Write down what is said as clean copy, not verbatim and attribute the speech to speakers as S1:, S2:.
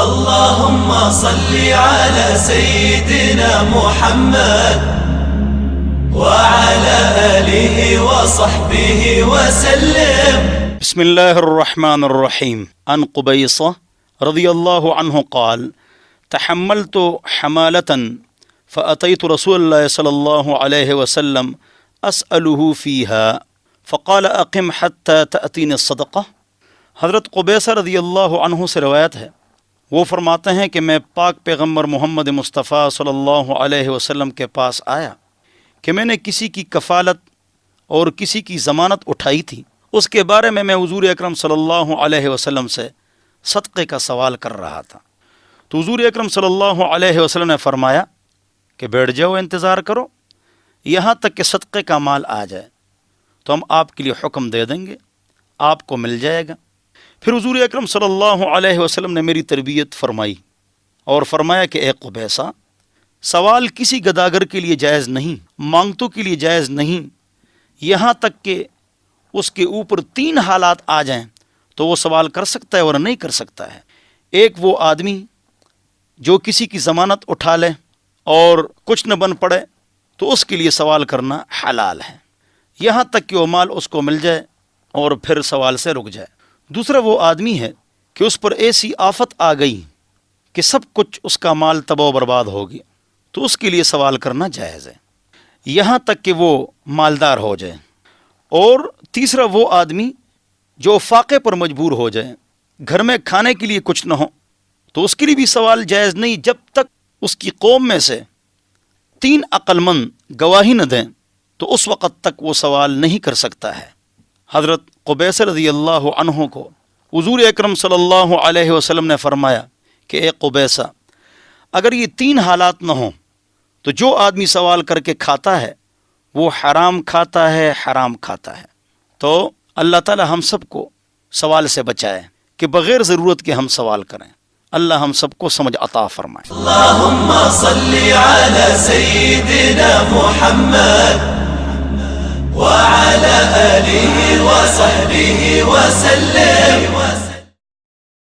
S1: اللهم صل على سيدنا محمد وعلى آله وصحبه وسلم.
S2: بسم الله الرحمن الرحيم. عن قبيصة رضي الله عنه قال: تحملت حمالة فأتيت رسول الله صلى الله عليه وسلم أسأله فيها فقال أقم حتى تأتيني الصدقة. حضرت قبیصہ رضی اللہ عنہ سے روایت ہے، وہ فرماتے ہیں کہ میں پاک پیغمبر محمد مصطفیٰ صلی اللہ علیہ وسلم کے پاس آیا کہ میں نے کسی کی کفالت اور کسی کی ضمانت اٹھائی تھی، اس کے بارے میں حضور اکرم صلی اللہ علیہ وسلم سے صدقے کا سوال کر رہا تھا، تو حضور اکرم صلی اللہ علیہ وسلم نے فرمایا کہ بیٹھ جاؤ، انتظار کرو یہاں تک کہ صدقے کا مال آ جائے تو ہم آپ کے لیے حکم دے دیں گے، آپ کو مل جائے گا۔ پھر حضور اکرم صلی اللہ علیہ وسلم نے میری تربیت فرمائی اور فرمایا کہ اے قبیصہ، سوال کسی گداگر کے لیے جائز نہیں، مانگتوں کے لیے جائز نہیں، یہاں تک کہ اس کے اوپر 3 حالات آ جائیں تو وہ سوال کر سکتا ہے اور نہیں کر سکتا ہے۔ ایک وہ آدمی جو کسی کی ضمانت اٹھا لے اور کچھ نہ بن پڑے تو اس کے لیے سوال کرنا حلال ہے، یہاں تک کہ وہ مال اس کو مل جائے اور پھر سوال سے رک جائے۔ دوسرا وہ آدمی ہے کہ اس پر ایسی آفت آ گئی کہ سب کچھ اس کا مال تباہ و برباد ہو گیا تو اس کے لیے سوال کرنا جائز ہے، یہاں تک کہ وہ مالدار ہو جائے۔ اور تیسرا وہ آدمی جو فاقے پر مجبور ہو جائے، گھر میں کھانے کے لیے کچھ نہ ہو تو اس کے لیے بھی سوال جائز نہیں جب تک اس کی قوم میں سے 3 عقل مند گواہی نہ دیں تو اس وقت تک وہ سوال نہیں کر سکتا ہے۔ حضرت قبیصہ رضی اللہ عنہ کو حضور اکرم صلی اللہ علیہ وسلم نے فرمایا کہ اے قبیصہ، اگر یہ 3 حالات نہ ہوں تو جو آدمی سوال کر کے کھاتا ہے وہ حرام کھاتا ہے، حرام کھاتا ہے۔ تو اللہ تعالی ہم سب کو سوال سے بچائے کہ بغیر ضرورت کے ہم سوال کریں۔ اللہ ہم سب کو سمجھ عطا فرمائے۔
S1: اللهم صل على سيدنا محمد وعلى آله وصحبه وسلم.